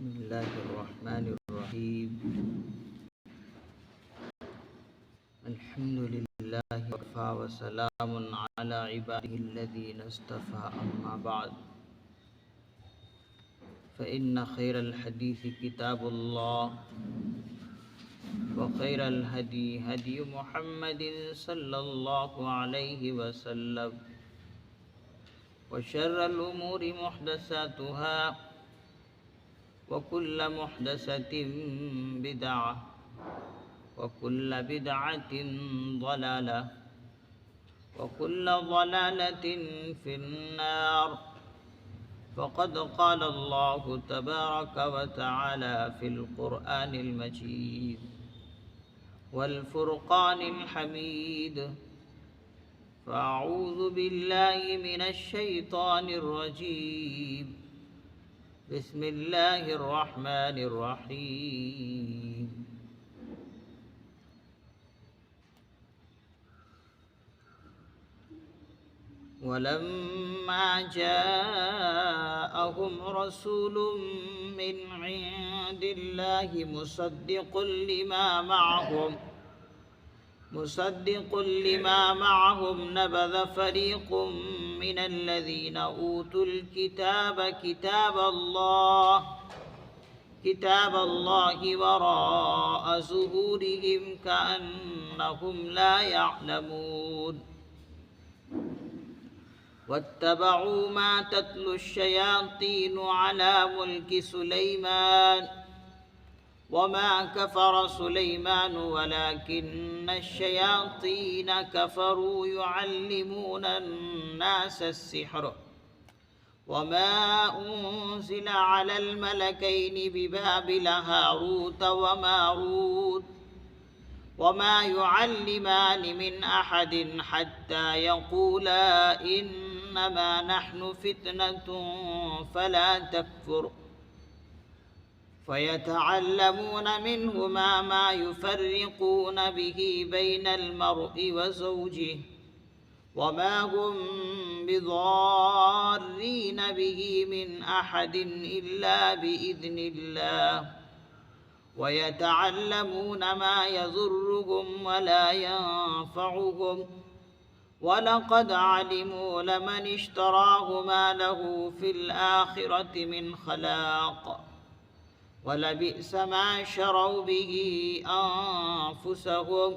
بسم الله الرحمن الرحيم. الحمد لله وكفى وسلام على عباده الذين اصطفى، أما بعد، فإن خير الحديث كتاب الله، وخير الهدي هدي محمد صلى الله عليه وسلم، وشر الأمور محدثاتها، وكل محدثة بدعة، وكل بدعة ضلالة، وكل ضلالة في النار. فقد قال الله تبارك وتعالى في القرآن المجيد والفرقان الحميد: فأعوذ بالله من الشيطان الرجيم، بسم الله الرحمن الرحيم. ولما جاءهم رسول من عند الله مصدق لما معهم نبذ فريق من الذين أوتوا الكتاب كتاب الله وراء ظهورهم كأنهم لا يعلمون. واتبعوا ما تتلو الشياطين على ملك سليمان وما كفر سليمان ولكن الشياطين كفروا يعلمون الناس السحر وما أنزل على الملكين ببابل هاروت وماروت وما يعلمان من أحد حتى يقولا إنما نحن فتنة فلا تكفر فيتعلمون منهما ما يفرقون به بين المرء وزوجه وما هم بضارين به من أحد إلا بإذن الله ويتعلمون ما يضرهم ولا ينفعهم ولقد علموا لمن اشتراه ما له في الآخرة من خلاق ولبئس ما شروا به أنفسهم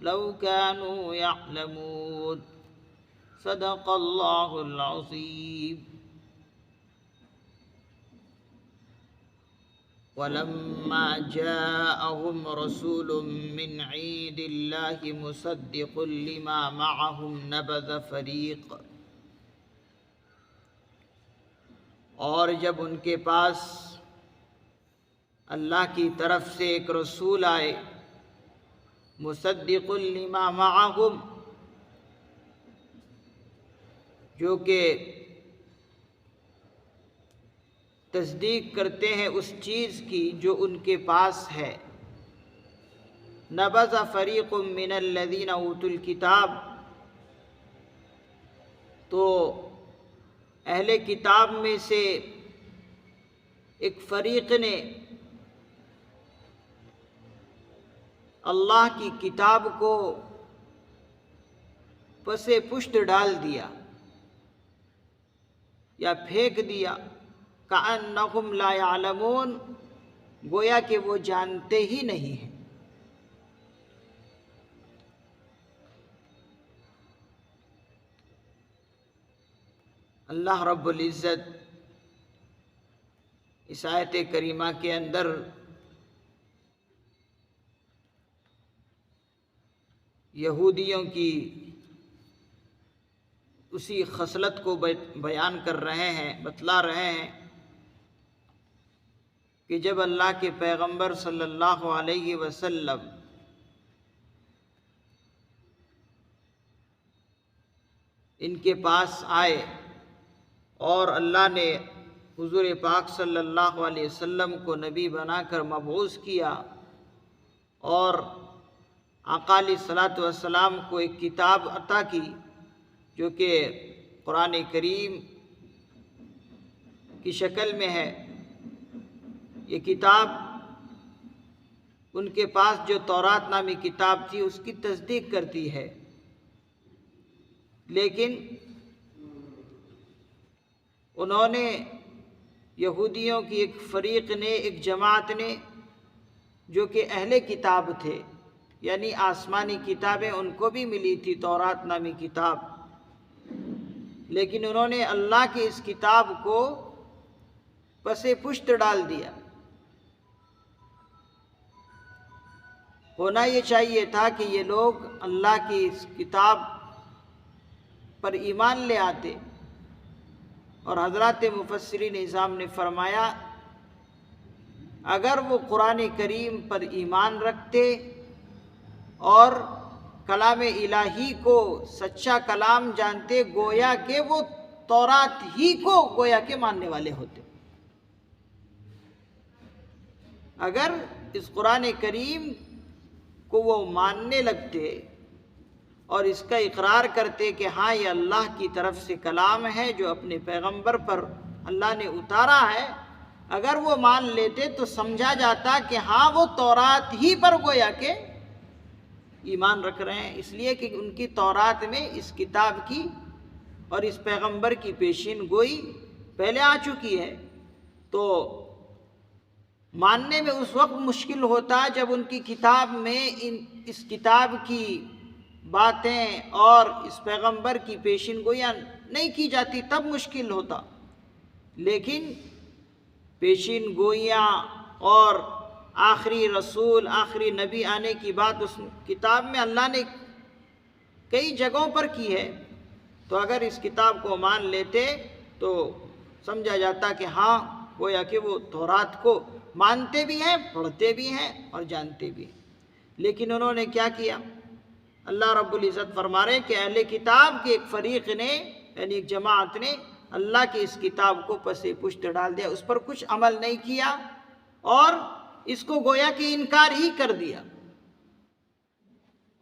لو كانوا يعلمون. صدق الله العظيم. ولما جاءهم رسول من عند الله مصدق لما معهم نبذ فريق، اور جب ان کے پاس اللہ کی طرف سے ایک رسول آئے مصدق لما معهم، جو کہ تصدیق کرتے ہیں اس چیز کی جو ان کے پاس ہے، نبذ فریق من الذین اوتوا الکتاب، تو اہل کتاب میں سے ایک فریق نے اللہ کی کتاب کو پس پشت ڈال دیا یا پھینک دیا، کأنہم لا یعلمون، گویا کہ وہ جانتے ہی نہیں ہیں۔ اللہ رب العزت اس آیت کریمہ کے اندر یہودیوں کی اسی خصلت کو بیان کر رہے ہیں، بتلا رہے ہیں کہ جب اللہ کے پیغمبر صلی اللہ علیہ وسلم ان کے پاس آئے اور اللہ نے حضور پاک صلی اللہ علیہ وسلم کو نبی بنا کر مبعوث کیا اور آقا علیہ الصلوۃ والسلام کو ایک کتاب عطا کی جو کہ قرآن کریم کی شکل میں ہے، یہ کتاب ان کے پاس جو تورات نامی کتاب تھی اس کی تصدیق کرتی ہے، لیکن انہوں نے یہودیوں کی ایک فریق نے، ایک جماعت نے، جو کہ اہل کتاب تھے، یعنی آسمانی کتابیں ان کو بھی ملی تھی، تورات نامی کتاب، لیکن انہوں نے اللہ کی اس کتاب کو پس پشت ڈال دیا۔ ہونا یہ چاہیے تھا کہ یہ لوگ اللہ کی اس کتاب پر ایمان لے آتے، اور حضرات مفسرین اعظام نے فرمایا اگر وہ قرآن کریم پر ایمان رکھتے اور کلام الہی کو سچا کلام جانتے، گویا کہ وہ تورات ہی کو گویا کہ ماننے والے ہوتے۔ اگر اس قرآن کریم کو وہ ماننے لگتے اور اس کا اقرار کرتے کہ ہاں یہ اللہ کی طرف سے کلام ہے جو اپنے پیغمبر پر اللہ نے اتارا ہے، اگر وہ مان لیتے تو سمجھا جاتا کہ ہاں وہ تورات ہی پر گویا کہ ایمان رکھ رہے ہیں، اس لیے کہ ان کی تورات میں اس کتاب کی اور اس پیغمبر کی پیشین گوئی پہلے آ چکی ہے۔ تو ماننے میں اس وقت مشکل ہوتا جب ان کی کتاب میں اس کتاب کی باتیں اور اس پیغمبر کی پیشین گوئیاں نہیں کی جاتی، تب مشکل ہوتا، لیکن پیشین گوئیاں اور آخری رسول، آخری نبی آنے کی بات اس کتاب میں اللہ نے کئی جگہوں پر کی ہے، تو اگر اس کتاب کو مان لیتے تو سمجھا جاتا کہ ہاں گویا کہ وہ تورات کو مانتے بھی ہیں، پڑھتے بھی ہیں اور جانتے بھی ہیں۔ لیکن انہوں نے کیا کیا؟ اللہ رب العزت فرما رہے ہیں کہ اہل کتاب کے ایک فریق نے، یعنی ایک جماعت نے اللہ کی اس کتاب کو پس پشت ڈال دیا، اس پر کچھ عمل نہیں کیا اور اس کو گویا کہ انکار ہی کر دیا،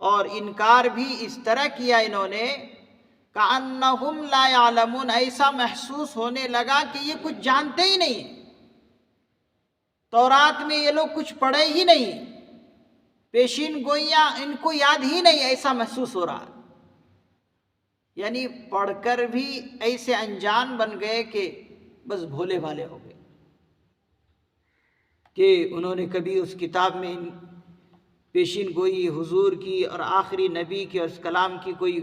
اور انکار بھی اس طرح کیا انہوں نے کأنہم لا یعلمون، ایسا محسوس ہونے لگا کہ یہ کچھ جانتے ہی نہیں، تورات میں یہ لوگ کچھ پڑھے ہی نہیں، پیشین گوئیاں ان کو یاد ہی نہیں، ایسا محسوس ہو رہا، یعنی پڑھ کر بھی ایسے انجان بن گئے کہ بس بھولے بھالے ہو گئے، کہ انہوں نے کبھی اس کتاب میں پیشین گوئی حضور کی اور آخری نبی کی اور اس کلام کی کوئی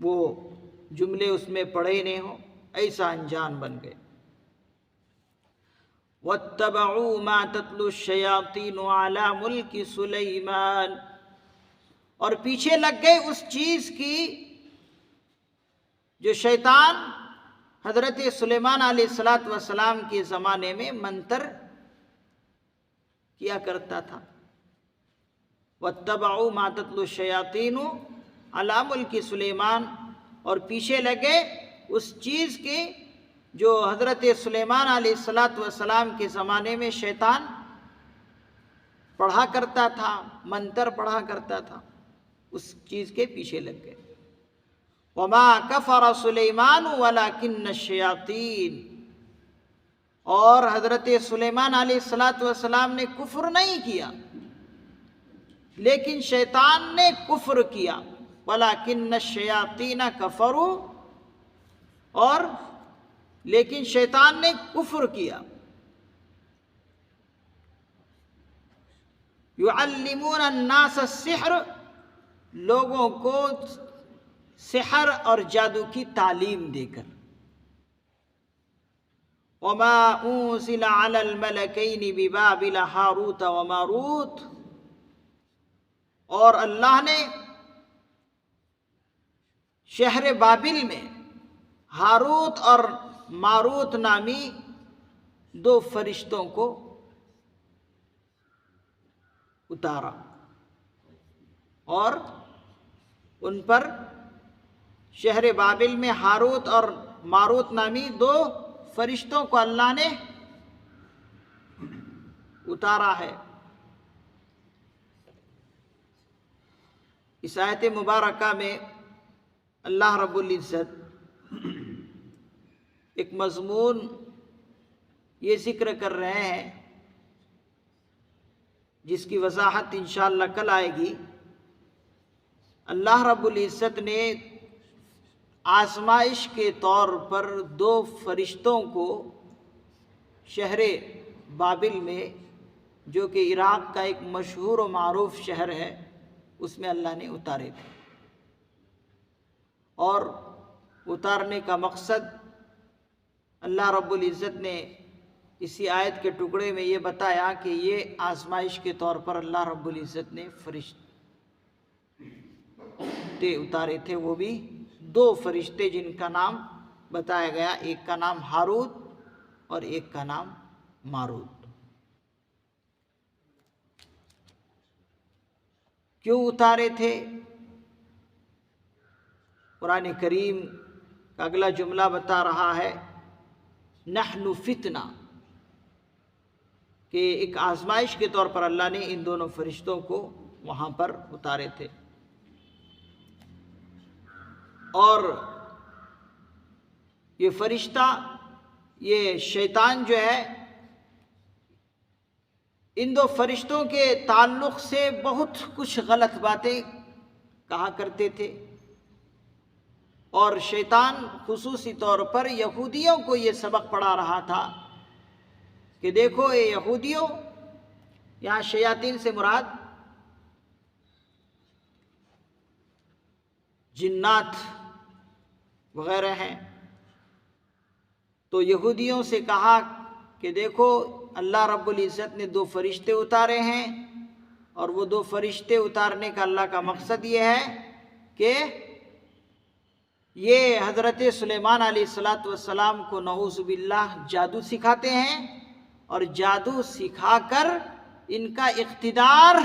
وہ جملے اس میں پڑھے نہیں ہوں، ایسا انجان بن گئے۔ وَاتَّبَعُوا مَا تَتْلُو الشَّيَاطِينُ عَلَى مُلْكِ سُلَيْمَانَ، اور پیچھے لگ گئے اس چیز کی جو شیطان حضرت سلیمان علیہ السلام کے زمانے میں منتر کیا کرتا تھا۔ وَاتَّبَعُوا مَا تَتْلُو الشَّيَاطِينُ عَلَى مُلْكِ سُلَيْمَانَ، اور پیچھے لگے اس چیز کے جو حضرت سلیمان علیہ السلام کے زمانے میں شیطان پڑھا کرتا تھا، منتر پڑھا کرتا تھا، اس چیز کے پیچھے لگ گئے۔ وَمَا كَفَرَ سُلَيْمَانُ وَلَكِنَّ الشَّيَاطِينَ، اور حضرت سلیمان علیہ السلام نے کفر نہیں کیا، لیکن شیطان نے کفر کیا۔ وَلَكِنَّ الشَّيَاطِينَ كَفَرُوا، اور لیکن شیطان نے کفر کیا۔ يُعَلِّمُونَ النَّاسَ السِّحْرَ، لوگوں کو سحر اور جادو کی تعلیم دے کر۔ وَمَا أُنزِلَ عَلَى الْمَلَكَيْنِ بِبَابِلَ هَارُوتَ وَمَارُوتَ، اور اللہ نے شہر بابل میں ہاروت اور ماروت نامی دو فرشتوں کو اتارا، اور ان پر شہر بابل میں ہاروت اور ماروت نامی دو فرشتوں کو اللہ نے اتارا ہے۔ اس آیت مبارکہ میں اللہ رب العزت ایک مضمون یہ ذکر کر رہے ہیں جس کی وضاحت انشاءاللہ کل آئے گی، اللہ رب العزت نے آزمائش کے طور پر 2 فرشتوں کو شہر بابل میں، جو کہ عراق کا ایک مشہور و معروف شہر ہے، اس میں اللہ نے اتارے تھے۔ اور اتارنے کا مقصد اللہ رب العزت نے اسی آیت کے ٹکڑے میں یہ بتایا کہ یہ آزمائش کے طور پر اللہ رب العزت نے فرشتے اتارے تھے، وہ بھی 2 فرشتے جن کا نام بتایا گیا، ایک کا نام ہاروت اور ایک کا نام ماروت۔ کیوں اتارے تھے؟ قرآن کریم کا اگلا جملہ بتا رہا ہے نحن فتنہ، کہ ایک آزمائش کے طور پر اللہ نے ان دونوں فرشتوں کو وہاں پر اتارے تھے۔ اور یہ فرشتہ، یہ شیطان جو ہے، ان 2 فرشتوں کے تعلق سے بہت کچھ غلط باتیں کہا کرتے تھے، اور شیطان خصوصی طور پر یہودیوں کو یہ سبق پڑھا رہا تھا کہ دیکھو اے یہودیوں، یہاں شیاطین سے مراد جنات وغیرہ ہیں، تو یہودیوں سے کہا کہ دیکھو اللہ رب العزت نے 2 فرشتے اتارے ہیں، اور وہ 2 فرشتے اتارنے کا اللہ کا مقصد یہ ہے کہ یہ حضرت سلیمان علیہ السلام کو نعوذ باللہ جادو سکھاتے ہیں، اور جادو سکھا کر ان کا اقتدار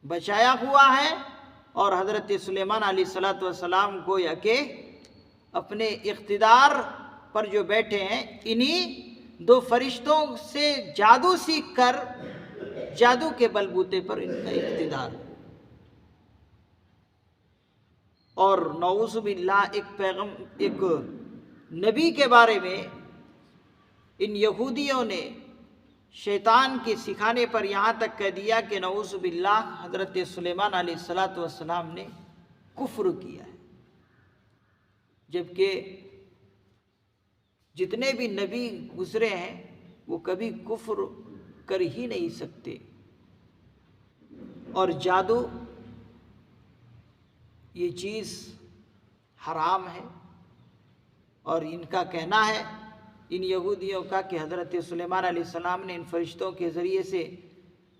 بچایا ہوا ہے، اور حضرت سلیمان علیہ السلام کو یا کہ اپنے اقتدار پر جو بیٹھے ہیں، انہی 2 فرشتوں سے جادو سیکھ کر جادو کے بلبوتے پر ان کا اقتدار۔ اور نعوذ باللہ ایک نبی کے بارے میں ان یہودیوں نے شیطان کے سکھانے پر یہاں تک کہہ دیا کہ نعوذ باللہ حضرت سلیمان علیہ السلام نے کفر کیا ہے، جبکہ جتنے بھی نبی گزرے ہیں وہ کبھی کفر کر ہی نہیں سکتے۔ اور جادو یہ چیز حرام ہے، اور ان کا کہنا ہے، ان یہودیوں کا، کہ حضرت سلیمان علیہ السلام نے ان فرشتوں کے ذریعے سے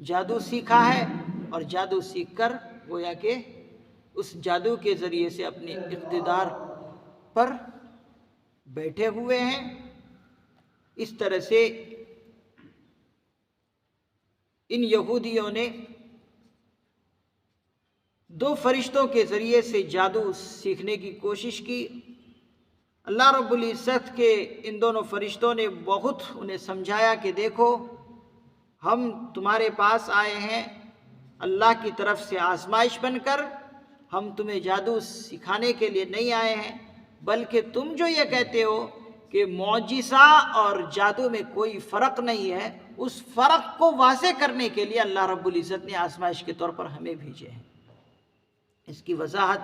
جادو سیکھا ہے، اور جادو سیکھ کر گویا کہ اس جادو کے ذریعے سے اپنے اقتدار پر بیٹھے ہوئے ہیں۔ اس طرح سے ان یہودیوں نے 2 فرشتوں کے ذریعے سے جادو سیکھنے کی کوشش کی۔ اللہ رب العزت کے ان دونوں فرشتوں نے بہت انہیں سمجھایا کہ دیکھو ہم تمہارے پاس آئے ہیں اللہ کی طرف سے آزمائش بن کر، ہم تمہیں جادو سکھانے کے لیے نہیں آئے ہیں، بلکہ تم جو یہ کہتے ہو کہ معجزہ اور جادو میں کوئی فرق نہیں ہے، اس فرق کو واضح کرنے کے لیے اللہ رب العزت نے آزمائش کے طور پر ہمیں بھیجے ہیں۔ اس کی وضاحت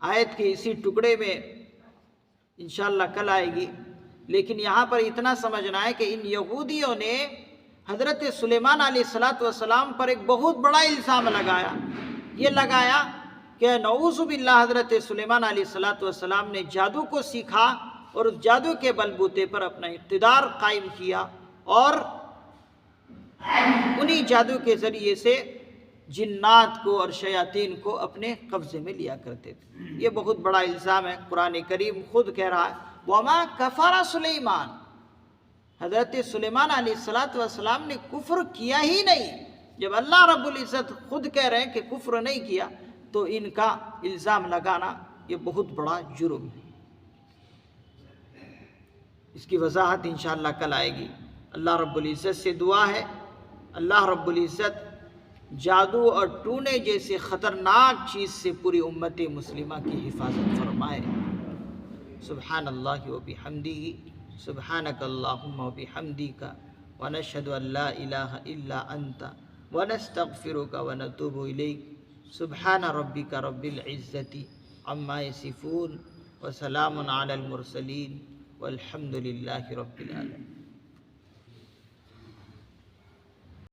آیت کے اسی ٹکڑے میں انشاءاللہ کل آئے گی، لیکن یہاں پر اتنا سمجھنا ہے کہ ان یہودیوں نے حضرت سلیمان علیہ السلام پر ایک بہت بڑا الزام لگایا، یہ لگایا کہ نعوذ باللہ حضرت سلیمان علیہ السلام نے جادو کو سیکھا، اور اس جادو کے بلبوتے پر اپنا اقتدار قائم کیا، اور انہی جادو کے ذریعے سے جنات کو اور شیاطین کو اپنے قبضے میں لیا کرتے تھے۔ یہ بہت بڑا الزام ہے، قرآن کریم خود کہہ رہا ہے وَمَا كَفَرَ سُلَيْمَانَ، حضرت سلیمان علیہ السلام نے کفر کیا ہی نہیں۔ جب اللہ رب العزت خود کہہ رہے ہیں کہ کفر نہیں کیا، تو ان کا الزام لگانا یہ بہت بڑا جرم ہے۔ اس کی وضاحت انشاءاللہ کل آئے گی۔ اللہ رب العزت سے دعا ہے اللہ رب العزت جادو اور ٹونے جیسے خطرناک چیز سے پوری امت مسلمہ کی حفاظت فرمائے۔ سبحان اللہ و بحمدہ، سبحانک اللہم و بحمدک، ونشهد أن لا إله إلا أنت ونستغفرك ونتوب إليك سبحان ربك رب العزة عما يصفون وسلام على المرسلين والحمد لله رب العالمين.